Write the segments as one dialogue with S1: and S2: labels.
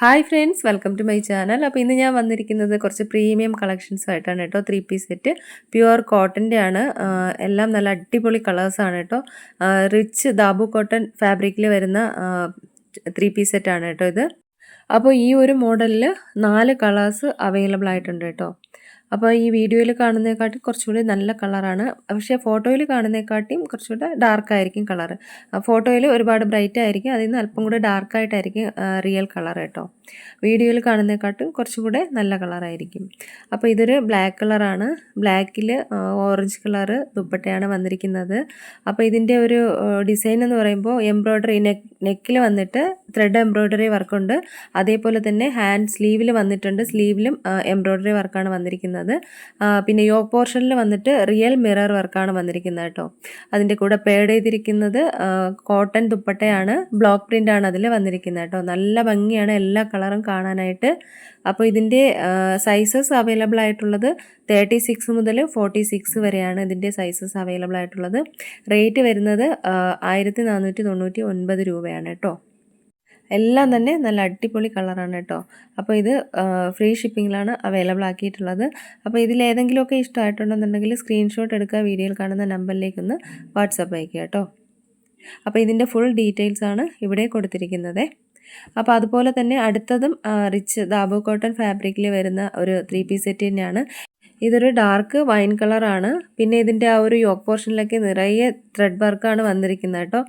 S1: Hi friends, welcome to my channel. അപ്പോൾ ഇന്ന് ഞാൻ വന്നിരിക്കുന്നത് കുറച്ച് പ്രീമിയം കളക്ഷൻസ് ആയിട്ടാണ് കേട്ടോ. 3 പീസ് സെറ്റ് പ്യുവർ കോട്ടൻ്റെ ആണ്. എല്ലാം നല്ല അടിപൊളി കളേഴ്സാണ് കേട്ടോ. റിച്ച് ദാബു കോട്ടൺ ഫാബ്രിക്കിൽ വരുന്ന 3 പീസ് സെറ്റ് ആണ് കേട്ടോ ഇത്. അപ്പോൾ ഈ ഒരു മോഡലിൽ 4 കളേഴ്സ് അവൈലബിൾ ആയിട്ടുണ്ട് കേട്ടോ. അപ്പോൾ ഈ വീഡിയോയിൽ കാണുന്നതിനെക്കാട്ടി കുറച്ചുകൂടി നല്ല കളറാണ്, പക്ഷേ ഫോട്ടോയിൽ കാണുന്നതിനെക്കാട്ടിയും കുറച്ചുകൂടെ ഡാർക്കായിരിക്കും കളറ്. ഫോട്ടോയിൽ ഒരുപാട് ബ്രൈറ്റ് ആയിരിക്കും, അതിൽ നിന്ന് അല്പം കൂടെ ഡാർക്കായിട്ടായിരിക്കും റിയൽ കളർ കേട്ടോ. വീഡിയോയിൽ കാണുന്നതിനെക്കാട്ടും കുറച്ചുകൂടെ നല്ല കളറായിരിക്കും. അപ്പോൾ ഇതൊരു ബ്ലാക്ക് കളറാണ്. ബ്ലാക്കിൽ ഓറഞ്ച് കളറ് ദുപ്പട്ടയാണ് വന്നിരിക്കുന്നത്. അപ്പോൾ ഇതിൻ്റെ ഒരു ഡിസൈൻ എന്ന് പറയുമ്പോൾ എംബ്രോയ്ഡറി നെക്കിൽ വന്നിട്ട് ത്രെഡ് എംബ്രോയ്ഡറി വർക്കുണ്ട്. അതേപോലെ തന്നെ ഹാൻഡ് സ്ലീവിൽ വന്നിട്ടുണ്ട്. സ്ലീവിലും എംബ്രോയ്ഡറി വർക്കാണ് വന്നിരിക്കുന്നത്. പിന്നെ യോക്ക് പോർഷനിൽ വന്നിട്ട് റിയൽ മിറർ വർക്കാണ് വന്നിരിക്കുന്നത് കേട്ടോ. അതിൻ്റെ കൂടെ പേഡ് ചെയ്തിരിക്കുന്നത് കോട്ടൺ ദുപ്പട്ടയാണ്. ബ്ലോക്ക് പ്രിൻ്റ് ആണ് അതിൽ വന്നിരിക്കുന്നത് കേട്ടോ. നല്ല ഭംഗിയാണ് എല്ലാ കളറും കാണാനായിട്ട്. അപ്പോൾ ഇതിൻ്റെ സൈസസ് അവൈലബിൾ ആയിട്ടുള്ളത് 36 മുതൽ 46 വരെയാണ് ഇതിൻ്റെ സൈസസ് അവൈലബിൾ ആയിട്ടുള്ളത്. റേറ്റ് വരുന്നത് 1499 രൂപയാണ് കേട്ടോ. എല്ലാം തന്നെ നല്ല അടിപൊളി കളറാണ് കേട്ടോ. അപ്പോൾ ഇത് ഫ്രീ ഷിപ്പിങ്ങിലാണ് അവൈലബിൾ ആക്കിയിട്ടുള്ളത്. അപ്പോൾ ഇതിലേതെങ്കിലുമൊക്കെ ഇഷ്ടമായിട്ടുണ്ടെന്നുണ്ടെങ്കിൽ സ്ക്രീൻഷോട്ട് എടുക്കുക, വീഡിയോയിൽ കാണുന്ന നമ്പറിലേക്കൊന്ന് വാട്സപ്പ് അയക്കുക കേട്ടോ. അപ്പോൾ ഇതിൻ്റെ ഫുൾ ഡീറ്റെയിൽസ് ആണ് ഇവിടെ കൊടുത്തിരിക്കുന്നത്. അപ്പോൾ അതുപോലെ തന്നെ അടുത്തതും റിച്ച് ദാബു കോട്ടൺ ഫാബ്രിക്കിൽ വരുന്ന ഒരു 3 പീസ് സെറ്റ് തന്നെയാണ്. ഇതൊരു ഡാർക്ക് വൈൻ കളറാണ്. പിന്നെ ഇതിൻ്റെ ആ ഒരു യോക്ക് പോർഷനിലൊക്കെ നിറയെ ത്രെഡ് വർക്കാണ് വന്നിരിക്കുന്നത് കേട്ടോ.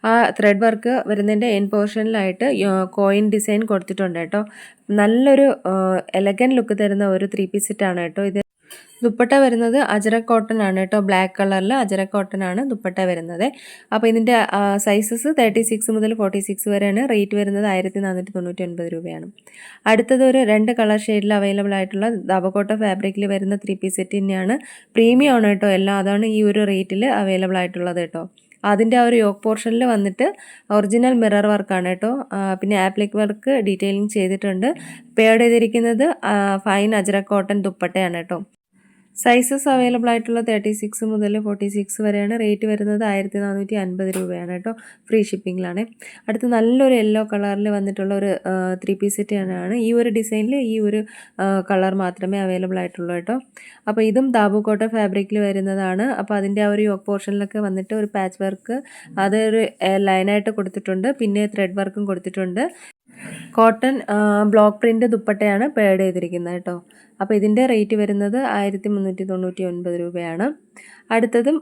S1: ആ ത്രെഡ് വർക്ക് വരുന്നതിൻ്റെ എൻ പോർഷനിലായിട്ട് കോയിൻ ഡിസൈൻ കൊടുത്തിട്ടുണ്ട് കേട്ടോ. നല്ലൊരു എലഗൻ ലുക്ക് തരുന്ന ഒരു 3 പീസ് സെറ്റാണ് കേട്ടോ ഇത്. ദുപ്പട്ട വരുന്നത് അജരക് കോട്ടൺ ആണ് കേട്ടോ. ബ്ലാക്ക് കളറിൽ അജരക് കോട്ടൺ ആണ് ദുപ്പട്ട വരുന്നത്. അപ്പോൾ ഇതിൻ്റെ സൈസസ് 36 മുതൽ 46 വരെയാണ്. റേറ്റ് വരുന്നത് 1499 രൂപയാണ്. അടുത്തത് ഒരു 2 കളർ ഷെയ്ഡിൽ അവൈലബിൾ ആയിട്ടുള്ള ദാബക്കോട്ട ഫാബ്രിക്കിൽ വരുന്ന 3 പീസ് സെറ്റ് തന്നെയാണ്. പ്രീമിയം ആണ് കേട്ടോ എല്ലാം. അതാണ് ഈ ഒരു റേറ്റിൽ അവൈലബിൾ ആയിട്ടുള്ളത് കേട്ടോ. അതിൻ്റെ ആ ഒരു യോക്ക് പോർഷനിൽ വന്നിട്ട് ഒറിജിനൽ മിറർ വർക്കാണ് കേട്ടോ. പിന്നെ ആപ്ലിക് വർക്ക് ഡീറ്റെയിലിംഗ് ചെയ്തിട്ടുണ്ട്. പേഡ് ചെയ്തിരിക്കുന്നത് ഫൈൻ അജരക് കോട്ടൺ ദുപ്പട്ടയാണ് കേട്ടോ. സൈസസ് അവൈലബിൾ ആയിട്ടുള്ള 36 മുതൽ 46 വരെയാണ്. റേറ്റ് വരുന്നത് 1450 രൂപയാണ് കേട്ടോ. ഫ്രീ ഷിപ്പിങ്ങിലാണ്. അടുത്ത് നല്ലൊരു യെല്ലോ കളറിൽ വന്നിട്ടുള്ള ഒരു 3 പീസ് സെറ്റ് ആണ്. ഈ ഒരു ഡിസൈനിൽ ഈ ഒരു കളർ മാത്രമേ അവൈലബിൾ ആയിട്ടുള്ളൂ കേട്ടോ. അപ്പോൾ ഇതും ദാബു കോട്ടൺ ഫാബ്രിക്കിൽ വരുന്നതാണ്. അപ്പോൾ അതിൻ്റെ ആ ഒരു യോക്ക് പോർഷനിലൊക്കെ വന്നിട്ട് ഒരു പാച്ച് വർക്ക് അതൊരു ലൈനായിട്ട് കൊടുത്തിട്ടുണ്ട്. പിന്നെ ത്രെഡ് വർക്കും കൊടുത്തിട്ടുണ്ട്. കോട്ടൺ ബ്ലോക്ക് പ്രിൻ്റ് ദുപ്പട്ടയാണ് പേഡ് ചെയ്തിരിക്കുന്നത് കേട്ടോ. അപ്പോൾ ഇതിൻ്റെ റേറ്റ് വരുന്നത് 1399 രൂപയാണ്. അടുത്തതും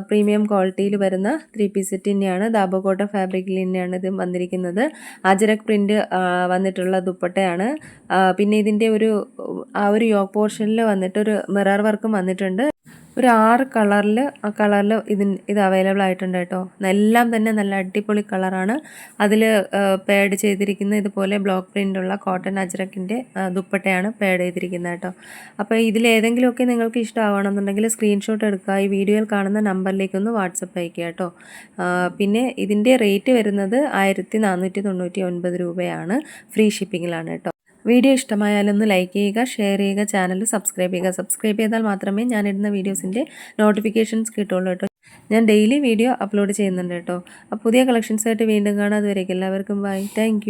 S1: പ്രീമിയം ക്വാളിറ്റിയിൽ വരുന്ന 3 പീസ് സെറ്റ് തന്നെയാണ്. ദാബു കോട്ടൺ ഫാബ്രിക്കിൽ തന്നെയാണ് ഇത് വന്നിരിക്കുന്നത്. അജരക് പ്രിൻ്റ് വന്നിട്ടുള്ള ദുപ്പട്ടയാണ്. പിന്നെ ഇതിൻ്റെ ആ ഒരു യോക്ക് പോർഷനിൽ വന്നിട്ടൊരു മിറർ വർക്കും വന്നിട്ടുണ്ട്. ഒരു 6 കളറിൽ ഇത് അവൈലബിൾ ആയിട്ടുണ്ട് കേട്ടോ. എല്ലാം തന്നെ നല്ല അടിപൊളി കളറാണ്. അതിൽ പേഡ് ചെയ്തിരിക്കുന്ന ഇതുപോലെ ബ്ലോക്ക് പ്രിൻ്റുള്ള കോട്ടൺ അജ്രക്കിൻ്റെ ദുപ്പട്ടയാണ് പേഡ് ചെയ്തിരിക്കുന്നത് കേട്ടോ. അപ്പോൾ ഇതിലേതെങ്കിലുമൊക്കെ നിങ്ങൾക്ക് ഇഷ്ടമാവണമെന്നുണ്ടെങ്കിൽ സ്ക്രീൻഷോട്ട് എടുക്കുക, ഈ വീഡിയോയിൽ കാണുന്ന നമ്പറിലേക്കൊന്ന് വാട്സപ്പ് അയക്കുക കേട്ടോ. പിന്നെ ഇതിൻ്റെ റേറ്റ് വരുന്നത് 1499 രൂപയാണ്. ഫ്രീ ഷിപ്പിങ്ങിലാണ് കേട്ടോ. വീഡിയോ ഇഷ്ടമായാലൊന്ന് ലൈക്ക് ചെയ്യുക, ഷെയർ ചെയ്യുക, ചാനൽ സബ്സ്ക്രൈബ് ചെയ്യുക. സബ്സ്ക്രൈബ് ചെയ്താൽ മാത്രമേ ഞാനിടുന്ന വീഡിയോസിൻ്റെ നോട്ടിഫിക്കേഷൻസ് കിട്ടുള്ളൂ കേട്ടോ. ഞാൻ ഡെയിലി വീഡിയോ അപ്ലോഡ് ചെയ്യുന്നുണ്ട് കേട്ടോ. അപ്പോൾ പുതിയ കളക്ഷൻസായിട്ട് വീണ്ടും കാണാം. അതുവരേക്കും എല്ലാവർക്കും ബൈ. താങ്ക്